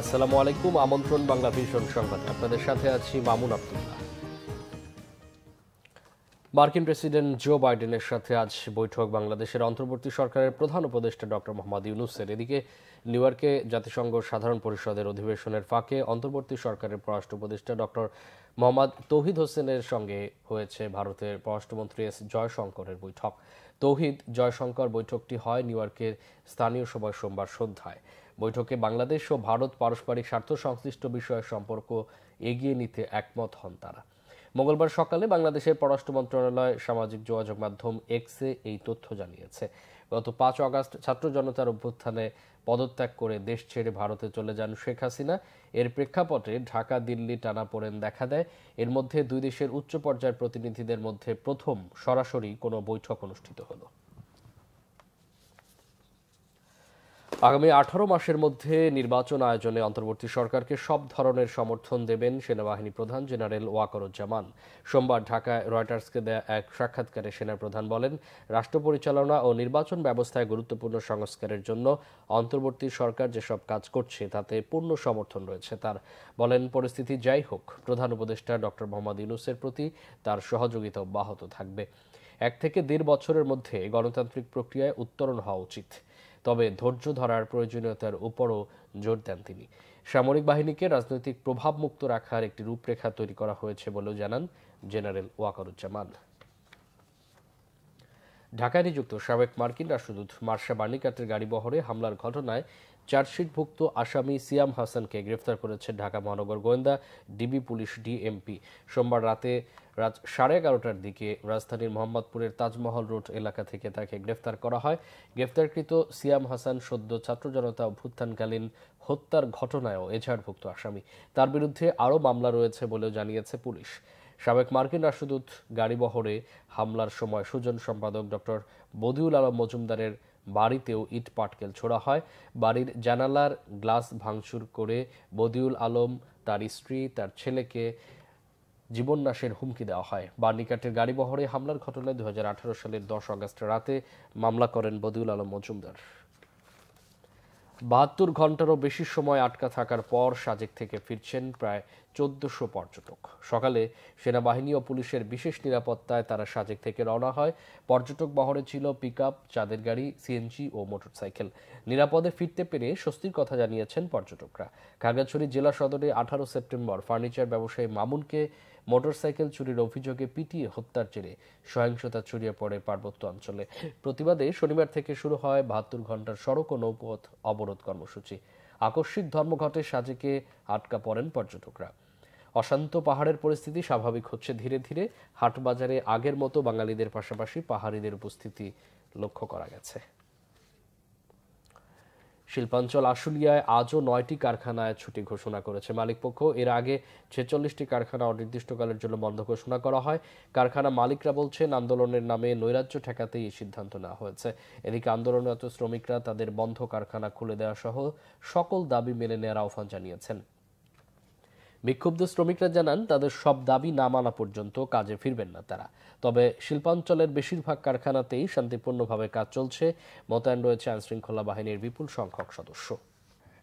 আসসালামু আলাইকুম। আমন্ত্রণ বাংলা ভিশন সংবাদে আপনাদের সাথে আছি মামুন আব্দুল্লাহ। মার্কিন প্রেসিডেন্ট জো বাইডেনের সাথে আজ বৈঠক বাংলাদেশের অন্তর্বর্তী সরকারের প্রধান উপদেষ্টা ডক্টর মোহাম্মদ ইউনূসের। এদিকে নিউ ইয়র্কে জাতিসংঘ সাধারণ পরিষদের অধিবেশনের ফাঁকে অন্তর্বর্তী সরকারের পররাষ্ট্র উপদেষ্টা ডক্টর মোহাম্মদ তৌহিদ হোসেনের সঙ্গে হয়েছে ভারতের পররাষ্ট্রমন্ত্রী এস জয়শঙ্করের বৈঠক। তৌহিদ জয়শঙ্কর বৈঠকটি হয় নিউ ইয়র্কের স্থানীয় সময় সোমবার সন্ধ্যায়। বৈঠকে বাংলাদেশ ও ভারত পারস্পরিক স্বার্থ সংশ্লিষ্ট বিষয়ের সম্পর্ক এগিয়ে নিতে একমত হন তারা। মঙ্গলবার সকালে বাংলাদেশের পররাষ্ট্র মন্ত্রণালয় সামাজিক যোগাযোগ মাধ্যম এক্সে এই তথ্য জানিয়েছে। গত 5 আগস্ট ছাত্র জনতার অভ্যুত্থানে পদত্যাগ করে দেশ ছেড়ে ভারতে চলে যান শেখ হাসিনা। এর প্রেক্ষাপটে ঢাকা দিল্লি টানাপোড়েন দেখা দেয়। এর মধ্যে দুই দেশের উচ্চ পর্যায়ের প্রতিনিধিদের মধ্যে প্রথম সরাসরি কোনো বৈঠক অনুষ্ঠিত হলো। আগামী 18 মাসের মধ্যে নির্বাচন আয়োজনে অন্তর্বর্তী সরকারকে সব ধরনের সমর্থন দেবেন সেনাবাহিনী প্রধান জেনারেল ওয়াকারুজ্জামান। সোমবার ঢাকায় রয়টার্সকে দেয়া এক সাক্ষাৎকারে সেনাপ্রধান বলেন, রাষ্ট্র পরিচালনা ও নির্বাচন ব্যবস্থায় গুরুত্বপূর্ণ সংস্কারের জন্য অন্তর্বর্তী সরকার যেসব কাজ করছে তাতে পূর্ণ সমর্থন রয়েছে তার। বলেন, পরিস্থিতি যাই হোক প্রধান উপদেষ্টা ডক্টর মোহাম্মদ ইউনূসের প্রতি তার সহযোগিতা অব্যাহত থাকবে। 1 থেকে 1.5 বছরের মধ্যে গণতান্ত্রিক প্রক্রিয়ায় উত্তরণ হওয়া উচিত, তবে ধৈর্য ধরার প্রয়োজনীয়তার উপরও জোর দেন তিনি। সামরিক বাহিনীকে রাজনৈতিক প্রভাবমুক্ত রাখার একটি রূপরেখা তৈরি করা হয়েছে বলেও জানান জেনারেল ওয়াকারুজ্জামান। ঢাকায় নিযুক্ত সাবেক মার্কিন রাষ্ট্রদূত মার্শা বার্নিকাটের গাড়িবহরে হামলার ঘটনায় চার্জশিটভুক্ত আসামি সিয়াম হাসানকে গ্রেফতার করেছে ঢাকা মহানগর গোয়েন্দা ডিবি পুলিশ ডিএমপি। সোমবার রাত 11:30টার দিকে রাজধানীর মোহাম্মদপুরের তাজমহল রোড এলাকা থেকে তাকে গ্রেফতার করা হয়। গ্রেফতারকৃত সিয়াম হাসান সদ্য ছাত্র জনতা অভ্যুত্থানকালীন হত্যার ঘটনায়ও এজাহারভুক্ত আসামি। তার বিরুদ্ধে আরও মামলা রয়েছে বলেও জানিয়েছে পুলিশ। সাবেক মার্কিন রাষ্ট্রদূত গাড়িবহরে হামলার সময় সুজন সম্পাদক ডক্টর বদিউল আলম মজুমদারের বাড়িতেও ইট পাটকেল ছোড়া হয়। বাড়ির জানালার গ্লাস ভাঙচুর করে বদিউল আলম, তার স্ত্রী, তার ছেলেকে জীবননাশের হুমকি দেওয়া হয়। বার্নিকাটের গাড়িবহরে হামলার ঘটনায় 2018 সালের 10 আগস্ট রাতে মামলা করেন বদিউল আলম মজুমদার। 72 ঘন্টারও বেশি সময় আটকা থাকার পর সাজেক থেকে ফিরছেন প্রায় 1400 পর্যটক। সকালে সেনাবাহিনী ও পুলিশের বিশেষ নিরাপত্তায় তারা সাজেক থেকে রওনা হয়। পর্যটক বহরে ছিল পিকআপ, চাঁদের গাড়ি, সিএনজি ও মোটরসাইকেল। নিরাপদে ফিরতে পেরে স্বস্তির কথা জানিয়েছেন পর্যটকরা। খাগড়াছড়ি জেলা সদরে 18 সেপ্টেম্বর ফার্নিচার ব্যবসায়ী মামুনকে মোটরসাইকেল চুরির অভিযোগে পিটিয়ে হত্যার জেরে সহিংসতা ছড়িয়ে পড়ে পার্বত্য অঞ্চলে। প্রতিবাদে শনিবার থেকে শুরু হয় 72 ঘন্টার সড়ক ও নৌপথ অবরোধ কর্মসূচি। আকস্মিক ধর্মঘটে সাজেকে আটকা পড়েন পর্যটকরা। অশান্ত পাহাড়ের পরিস্থিতি স্বাভাবিক হচ্ছে ধীরে ধীরে। হাটবাজারে আগের মতো বাঙালিদের পাশাপাশি পাহাড়িদের উপস্থিতি লক্ষ্য করা গেছে। শিল্পাঞ্চল আশুলিয়ায় আজও 9টি কারখানায় ছুটি ঘোষণা করেছে মালিকপক্ষ। এর আগে 46টি কারখানা অনির্দিষ্টকালের জন্য বন্ধ ঘোষণা করা হয়। কারখানা মালিকরা বলছেন, আন্দোলনের নামে নৈরাজ্য ঠেকাতেই এই সিদ্ধান্ত নেওয়া হয়েছে। এদিকে আন্দোলনরত শ্রমিকরা তাদের বন্ধ কারখানা খুলে দেওয়া সহ সকল দাবি মেনে নেওয়ার আহ্বান জানিয়েছেন। বিক্ষুব্ধ শ্রমিকরা জানান, তাদের সব দাবি না মানা পর্যন্ত কাজে ফিরবেন না তারা। তবে শিল্পাঞ্চলের বেশিরভাগ কারখানাতেই শান্তিপূর্ণভাবে কাজ চলছে। মোতায়েন রয়েছে আইনশৃঙ্খলা বাহিনীর বিপুল সংখ্যক সদস্য।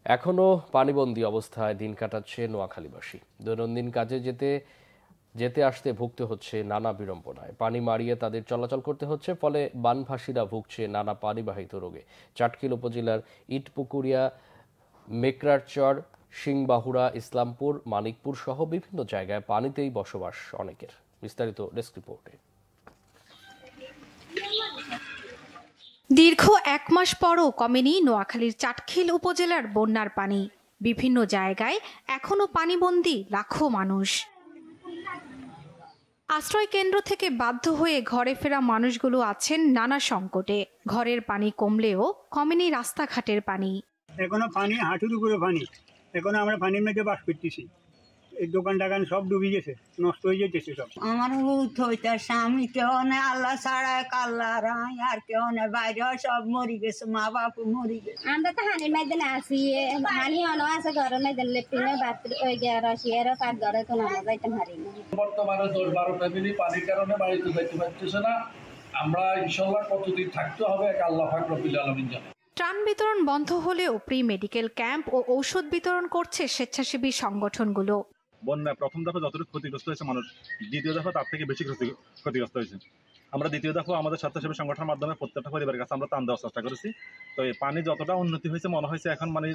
এখনও পানিবন্দী অবস্থায় দিন কাটাচ্ছে নোয়াখালীবাসী। দৈনন্দিন কাজে যেতে আসতে ভুগতে হচ্ছে নানা বিড়ম্বনায়। পানি মারিয়ে তাদের চলাচল করতে হচ্ছে, ফলে বানভাসীরা ভুগছে নানা পানিবাহিত রোগে। চাটখিল উপজেলার ইটপুকুরিয়া, মেকরারচর, সিংবাহুড়া, ইসলামপুর, মানিকপুর সহ বিভিন্ন জায়গায় পানিতেই বসবাস অনেকের। বিস্তারিত ডেস্ক রিপোর্টে। দীর্ঘ 1 মাস পরও কমেনি নোয়াখালীর চাটখিল উপজেলার বন্যার পানি। বিভিন্ন জায়গায় এখনো পানিবন্দী লাখো মানুষ। আশ্রয় কেন্দ্র থেকে বাধ্য হয়ে ঘরে ফেরা মানুষগুলো আছেন নানা সংকটে। ঘরের পানি কমলেও কমেনি রাস্তাঘাটের পানি। এখনো পানি হাঁটুর উপরে পানি। এখন আমরা পানির মধ্যে বাস করতেছি। এই দোকান টাকান সব ডুবে গেছে, নষ্ট হয়ে যেতেছে সব। আমার ভূত হইতেছে, আমি কেউ নেই, আল্লাহ ছাড়া কাল্লা রাই আর কেউ নেই, বাইরে সব মরি গেছে, মা বাপ মরি গেছে। আমরা তো হানির মধ্যে আছি, হানি অনো আছে ঘরের মধ্যে, লেট্রিনে বাথরুম ওই রসিয়ার পাক ঘরে তো না যাইতে পারি না। বর্তমানে 10-12 ফ্যামিলি পানির কারণে বাড়িতে যাইতে পারতেছে না। আমরা ইনশাল্লাহ কতদিন থাকতে হবে এক আল্লাহ পাক রব্বুল আলামিন জানে। ত্রাণ বিতরণ বন্ধ হলেও প্রি মেডিকেল ক্যাম্প ও ঔষধ বিতরণ করছে স্বেচ্ছাসেবী সংগঠনগুলো। বন্যায় প্রথম দফা যতটুকু ক্ষতিগ্রস্ত হয়েছে মানুষ, দ্বিতীয় দফা তার থেকে বেশি ক্ষতিগ্রস্ত হয়েছে। আমরা দ্বিতীয় দফা আমাদের স্বেচ্ছাসেবী সংগঠনের মাধ্যমে প্রত্যেকটা পরিবারের কাছে আমরা ত্রাণ দেওয়ার চেষ্টা করেছি। তো এই পানি যতটা উন্নতি হয়েছে মনে হয়েছে এখন মানে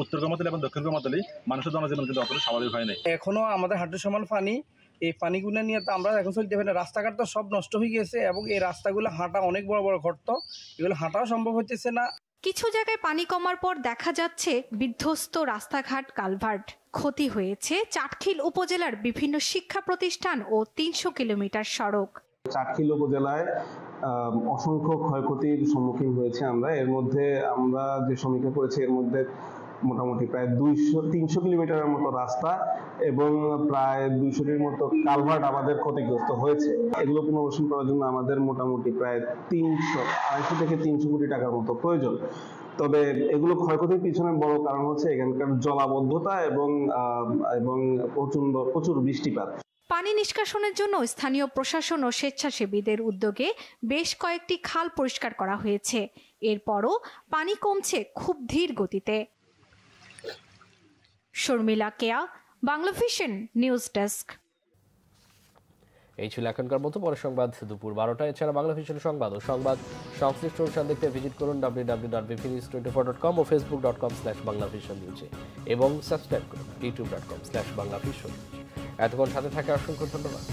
উত্তর গোমাতলি এবং দক্ষিণ গোমাতলি মানুষের জনজীবন কিন্তু অতটা স্বাভাবিক হয় নাই। এখনো আমাদের হাঁটু সমান পানি, এই পানিগুলো নিয়ে তো আমরা এখন চলতে পারি না। রাস্তাঘাট তো সব নষ্ট হয়ে গেছে এবং এই রাস্তাগুলো হাঁটা অনেক বড় বড় গর্ত, এগুলো হাঁটাও সম্ভব হচ্ছে না। কিছু জায়গায় পানি কমার পর দেখা যাচ্ছে বিধ্বস্ত রাস্তাঘাট, কালভার্ট। ক্ষতি হয়েছে চাটখিল উপজেলার বিভিন্ন শিক্ষা প্রতিষ্ঠান ও 300 কিলোমিটার সড়ক। চাটখিল উপজেলায় অসংখ্য ক্ষয়ক্ষতির সম্মুখীন হয়েছে আমরা। এর মধ্যে আমরা যে সমীক্ষা করেছি এর মধ্যে মোটামুটি প্রায় 300 কিলোমিটারের মতো রাস্তা এবং প্রায় 200টির মতো কালভার্ট আমাদের ক্ষতিগ্রস্ত হয়েছে। এগুলো পুনর্বাসন করার জন্য আমাদের মোটামুটি প্রায় 250 থেকে 300 কোটি টাকার মতো প্রয়োজন। তবে এগুলো ক্ষয়ক্ষতির পিছনে বড় কারণ হচ্ছে এখানকার জলাবদ্ধতা এবং প্রচুর বৃষ্টিপাত। পানি নিষ্কাশনের জন্য স্থানীয় প্রশাসন ও স্বেচ্ছাসেবীদের উদ্যোগে বেশ কয়েকটি খাল পরিষ্কার করা হয়েছে। এরপরও পানি কমছে খুব ধীর গতিতে। শর্মিলা কেয়া, বাংলা ভিশন নিউজ ডেস্ক। এই ছিল এখনকার মতো। পরের সংবাদ দুপুর 12টায়। এছাড়া বাংলা ভিশন সংবাদ ও সংবাদ সংশ্লিষ্ট অনুষ্ঠান দেখতে ভিজিট করুন www.bvnews24.com ও facebook.com/banglavisionnews এবং সাবস্ক্রাইব করুন youtube.com/banglavision। এতক্ষণ সাথে থাকা অসংখ্য ধন্যবাদ।